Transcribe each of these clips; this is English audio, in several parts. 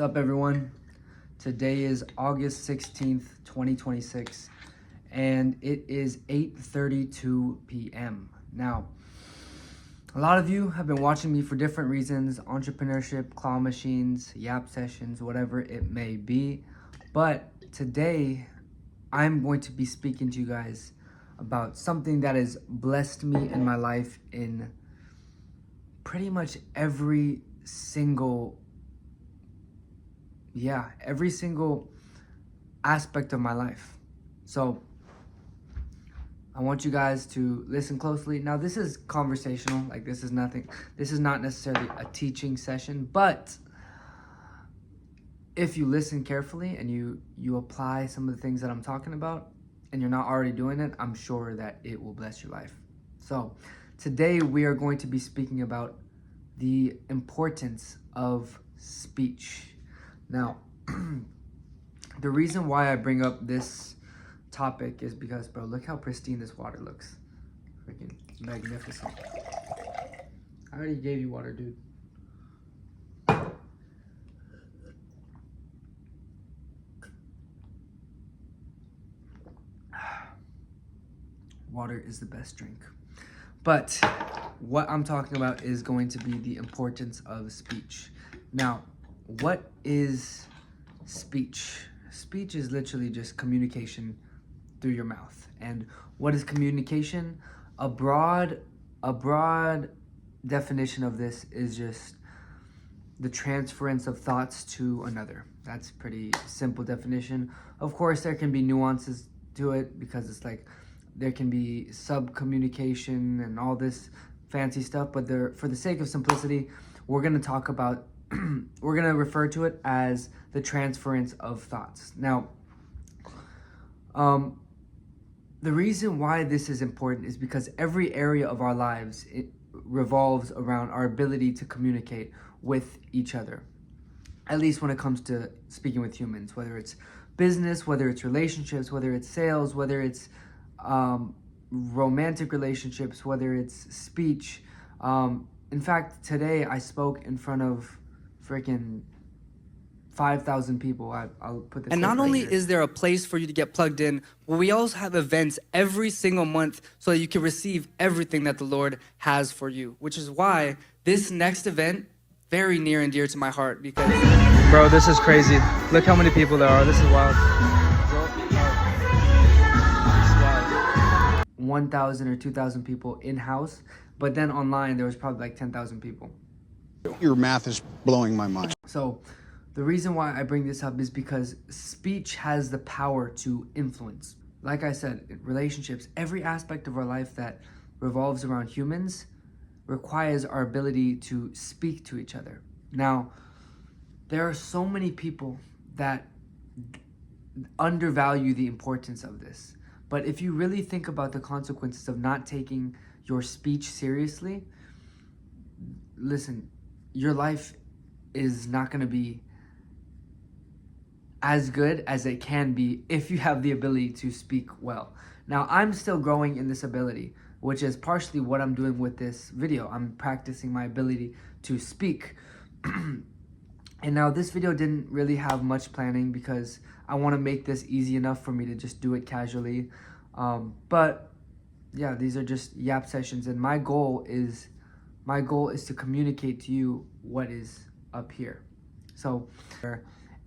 up, everyone? Today is August 16th, 2026, and it is 8:32 p.m. Now, a lot of you have been watching me for different reasons: entrepreneurship, claw machines, yap sessions, whatever it may be. But today, I'm going to be speaking to you guys about something that has blessed me in my life in pretty much every single aspect of my life. So I want you guys to listen closely. Now, this is conversational, like this is not necessarily a teaching session, but if you listen carefully and you apply some of the things that I'm talking about and you're not already doing it, I'm sure that it will bless your life. So today we are going to be speaking about the importance of speech. Now, the reason why I bring up this topic is because, bro, look how pristine this water looks. Freaking magnificent. I already gave you water, dude. Water is the best drink. But what I'm talking about is going to be the importance of speech. Now, what is speech? Speech is literally just communication through your mouth. And what is communication? A broad definition of this is just the transference of thoughts to another. That's pretty simple definition. Of course, there can be nuances to it because it's like there can be sub-communication and all this fancy stuff, but for the sake of simplicity, we're going to talk about we're going to refer to it as the transference of thoughts. Now, the reason why this is important is because every area of our lives revolves around our ability to communicate with each other. At least when it comes to speaking with humans, whether it's business, whether it's relationships, whether it's sales, whether it's romantic relationships, whether it's speech. In fact, today I spoke in front of freaking 5,000 people. I'll put this. And not right only here. is there a place for you to get plugged in, but we also have events every single month so that you can receive everything that the Lord has for you, which is why this next event, very near and dear to my heart, because Bro, this is crazy. Look how many people there are. This is wild. 1,000 or 2,000 people in-house, but then online there was probably like 10,000 people. Your math is blowing my mind. So the reason why I bring this up is because speech has the power to influence. Like I said, in relationships, every aspect of our life that revolves around humans requires our ability to speak to each other. Now, there are so many people that undervalue the importance of this. But if you really think about the consequences of not taking your speech seriously, listen, your life is not going to be as good as it can be if you have the ability to speak well. Now, I'm still growing in this ability, which is partially what I'm doing with this video. I'm practicing my ability to speak. And now this video didn't really have much planning because I want to make this easy enough for me to just do it casually. But yeah, these are just yap sessions, and my goal is to communicate to you what is up here. So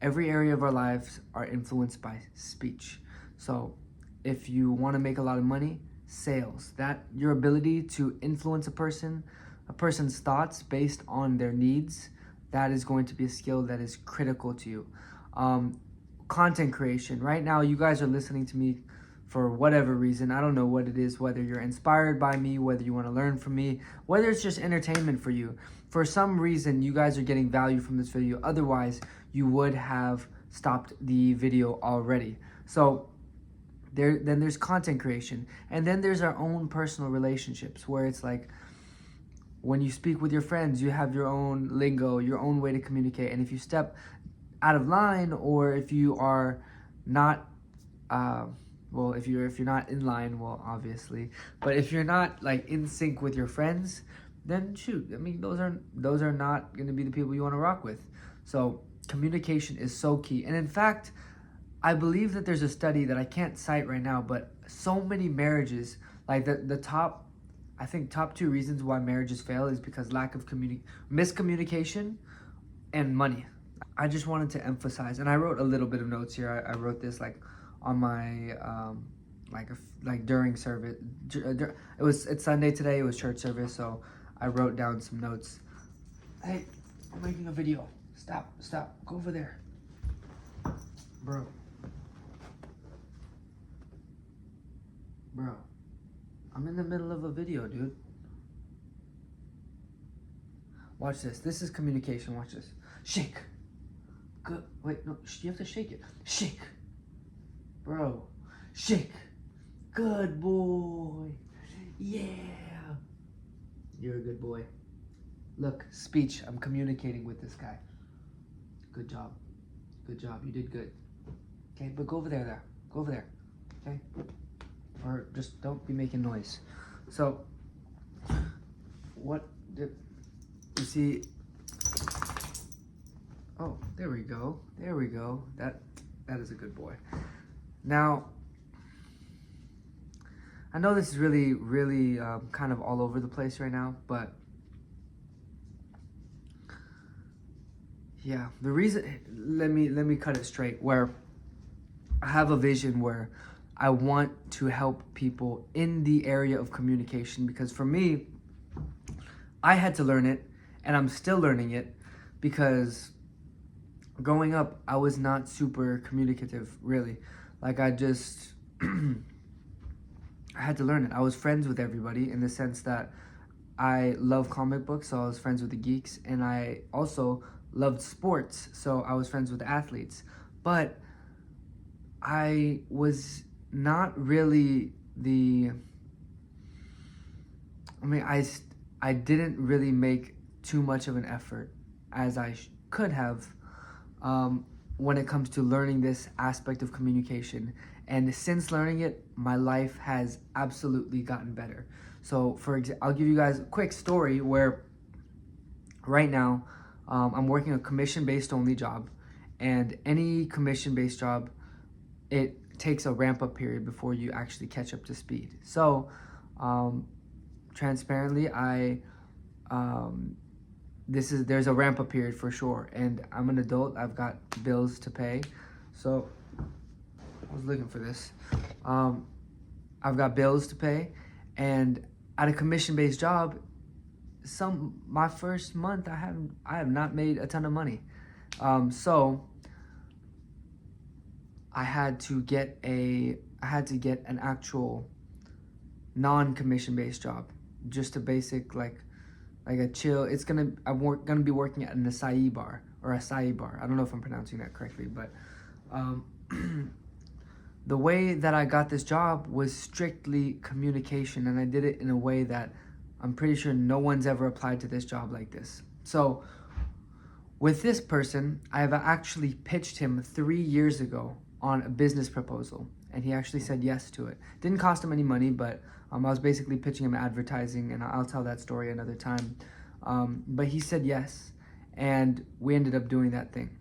every area of our lives are influenced by speech. So if you want to make a lot of money, sales, that your ability to influence a person's thoughts based on their needs, that is going to be a skill that is critical to you. Content creation. Right now, you guys are listening to me for whatever reason. I don't know what it is, whether you're inspired by me, whether you want to learn from me, whether it's just entertainment for you. For some reason, you guys are getting value from this video. Otherwise, you would have stopped the video already. So then there's content creation. And then there's our own personal relationships, where it's like when you speak with your friends, you have your own lingo, your own way to communicate. And if you step out of line, or if you are not if you're not in line, well, obviously, but if you're not like in sync with your friends, then shoot, I mean, those are not going to be the people you want to rock with. So communication is so key. And in fact, I believe that there's a study that I can't cite right now, but so many marriages, like the top, I think top two reasons why marriages fail is because lack of miscommunication and money. I just wanted to emphasize, and I wrote a little bit of notes here. I wrote this like on my like during service. It's Sunday today. It was church service, so I wrote down some notes. Hey, I'm making a video. Stop. Go over there, bro. Bro, I'm in the middle of a video, dude. Watch this. This is communication. Watch this. Shake. Good. Wait, no. You have to shake it. Shake. Bro. Shake. Good boy. Yeah. You're a good boy. Look, speech. I'm communicating with this guy. Good job. Good job. You did good. Okay, but go over there. Go over there. Okay? Or just don't be making noise. So, what did you see? Oh, there we go. There we go. That is a good boy. Now, I know this is really kind of all over the place right now, but yeah, the reason. Let me cut it straight. Where I have a vision where I want to help people in the area of communication, because for me, I had to learn it, and I'm still learning it, because growing up, I was not super communicative, really. Like, I just, I had to learn it. I was friends with everybody in the sense that I love comic books, so I was friends with the geeks, and I also loved sports, so I was friends with the athletes. But I was not really I didn't really make too much of an effort as I could have when it comes to learning this aspect of communication. And since learning it, my life has absolutely gotten better. So I'll give you guys a quick story where right now I'm working a commission-based only job, and any commission-based job, it takes a ramp-up period before you actually catch up to speed. So transparently, there's a ramp-up period for sure, and I'm an adult. I've got bills to pay, so I was looking for this. I've got bills to pay, and at a commission-based job, my first month I have not made a ton of money, so I had to get an actual non-commission based job, just a basic like a chill. I'm gonna be working at an acai bar. I don't know if I'm pronouncing that correctly, but the way that I got this job was strictly communication, and I did it in a way that I'm pretty sure no one's ever applied to this job like this. So with this person, I've actually pitched him 3 years ago on a business proposal, and he actually said yes to it. Didn't cost him any money, but I was basically pitching him advertising, and I'll tell that story another time. But he said yes, and we ended up doing that thing.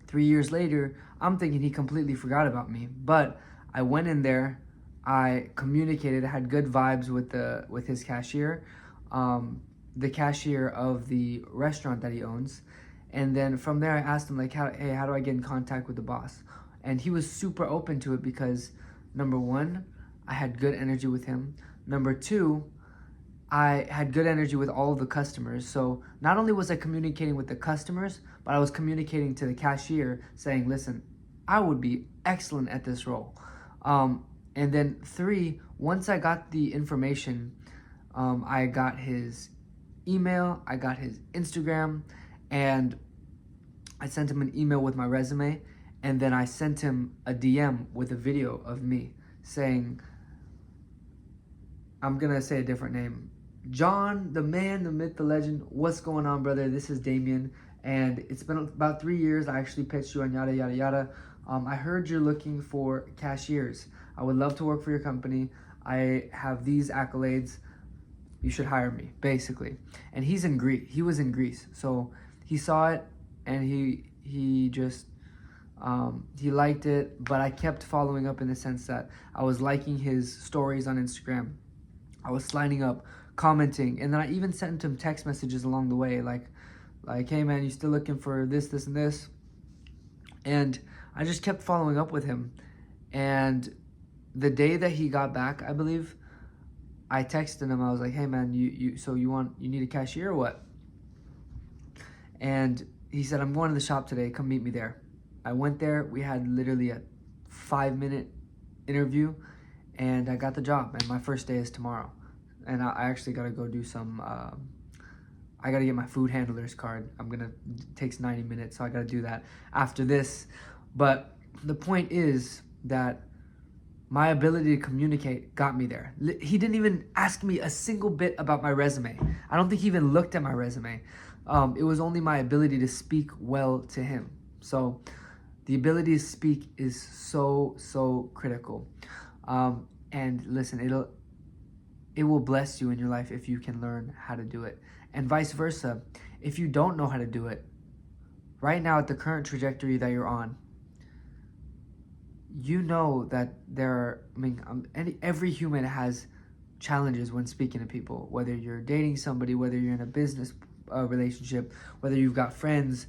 3 years later, I'm thinking he completely forgot about me, but I went in there, I communicated, I had good vibes with his cashier, the cashier of the restaurant that he owns, and then from there I asked him like, how do I get in contact with the boss? And he was super open to it because, number one, I had good energy with him. Number two, I had good energy with all of the customers. So not only was I communicating with the customers, but I was communicating to the cashier saying, listen, I would be excellent at this role. And then three, once I got the information, I got his email, I got his Instagram, and I sent him an email with my resume. And then I sent him a DM with a video of me saying, I'm going to say a different name. John, the man, the myth, the legend, what's going on, brother? This is Damien, and it's been about 3 years. I actually pitched you on yada, yada, yada. I heard you're looking for cashiers. I would love to work for your company. I have these accolades. You should hire me, basically. And he was in Greece. So he saw it. and he just he liked it, but I kept following up in the sense that I was liking his stories on Instagram. I was sliding up, commenting, and then I even sent him text messages along the way, like, hey man, you still looking for this, this, and this? And I just kept following up with him. And the day that he got back, I believe, I texted him. I was like, hey man, you need a cashier or what? And he said, I'm going to the shop today. Come meet me there. I went there. We had literally a 5-minute interview, and I got the job. And my first day is tomorrow. And I actually got to go do some, I got to get my food handler's card. It takes 90 minutes, so I got to do that after this. But the point is that my ability to communicate got me there. He didn't even ask me a single bit about my resume. I don't think he even looked at my resume. It was only my ability to speak well to him. So the ability to speak is so critical. And listen, it will bless you in your life if you can learn how to do it. And vice versa, if you don't know how to do it, right now at the current trajectory that you're on, you know that every human has challenges when speaking to people, whether you're dating somebody, whether you're in a business relationship, whether you've got friends.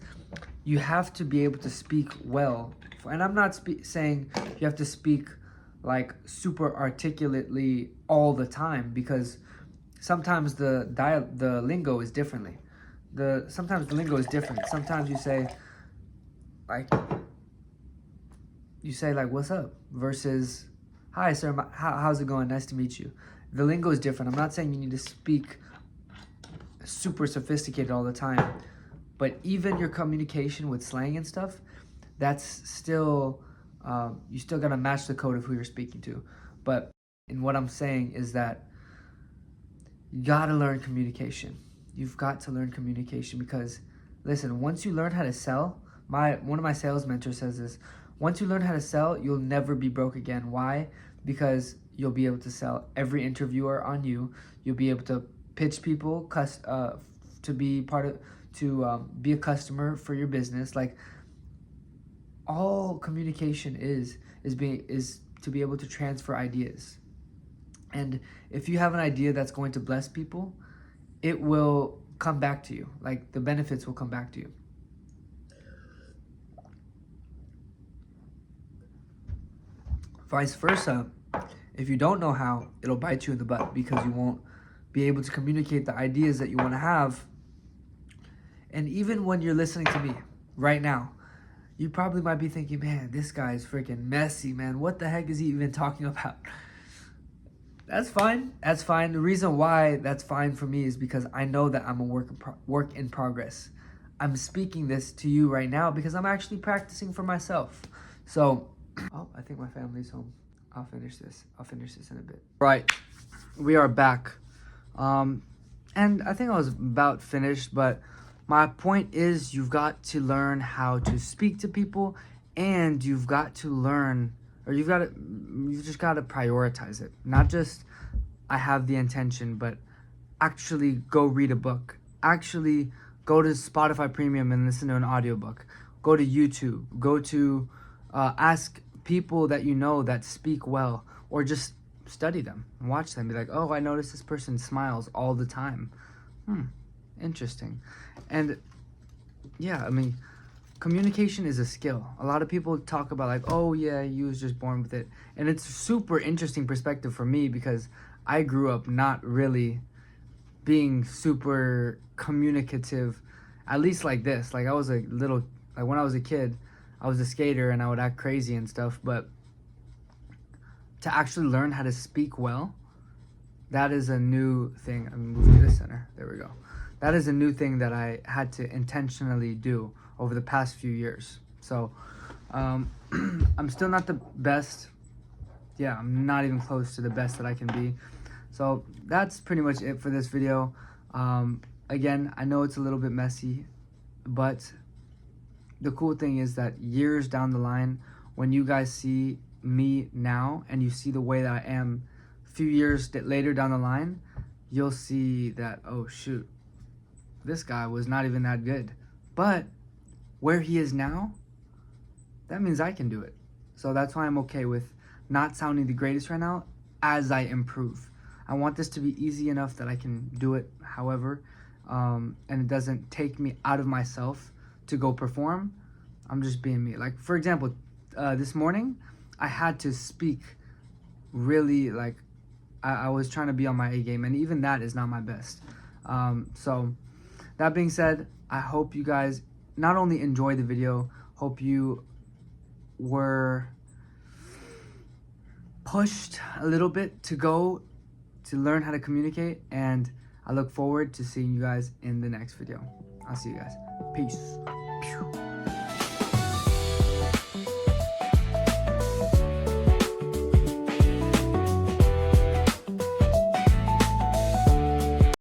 You have to be able to speak well. And I'm not saying you have to speak like super articulately all the time, because sometimes the lingo is differently. Sometimes the lingo is different. Sometimes you say like, what's up, versus, hi sir, how's it going? Nice to meet you. The lingo is different. I'm not saying you need to speak super sophisticated all the time, but even your communication with slang and stuff, that's still, you still gotta match the code of who you're speaking to. But and what I'm saying is that you gotta learn communication. You've got to learn communication, because listen, once you learn how to sell, one of my sales mentors says this: once you learn how to sell, you'll never be broke again. Why? Because you'll be able to sell every interviewer on you. You'll be able to pitch people to be be a customer for your business. Like, all communication is to be able to transfer ideas. And if you have an idea that's going to bless people, it will come back to you. Like, the benefits will come back to you. Vice versa, if you don't know how, it'll bite you in the butt, because you won't be able to communicate the ideas that you want to have. And even when you're listening to me right now, you probably might be thinking, man, this guy's freaking messy, man. What the heck is he even talking about? That's fine. That's fine. The reason why that's fine for me is because I know that I'm a work in progress. I'm speaking this to you right now because I'm actually practicing for myself. So, oh, I think my family's home. I'll finish this in a bit. Right. We are back. And I think I was about finished, but my point is, you've got to learn how to speak to people, and you've got to learn, or you've just got to prioritize it. Not just, I have the intention, but actually go read a book. Actually go to Spotify Premium and listen to an audiobook. Go to YouTube. Go to ask people that you know that speak well, or just study them, watch them, be like, oh, I notice this person smiles all the time. Interesting. And yeah, I mean, communication is a skill. A lot of people talk about like, oh yeah, you was just born with it. And it's super interesting perspective for me, because I grew up not really being super communicative, at least like this. Like, when I was a kid, I was a skater and I would act crazy and stuff, but to actually learn how to speak well, that is a new thing. I'm moving to the center. There we go. That is a new thing that I had to intentionally do over the past few years. So I'm still not the best. Yeah, I'm not even close to the best that I can be. So that's pretty much it for this video. Again, I know it's a little bit messy, but the cool thing is that years down the line, when you guys see me now and you see the way that I am a few years later down the line, you'll see that, oh shoot, this guy was not even that good. But where he is now, that means I can do it. So that's why I'm okay with not sounding the greatest right now as I improve. I want this to be easy enough that I can do it however, and it doesn't take me out of myself to go perform. I'm just being me. Like, for example, this morning, I had to speak really, like, I was trying to be on my A game, and even that is not my best. So, that being said, I hope you guys not only enjoy the video, hope you were pushed a little bit to go to learn how to communicate, and I look forward to seeing you guys in the next video. I'll see you guys. Peace. Pew.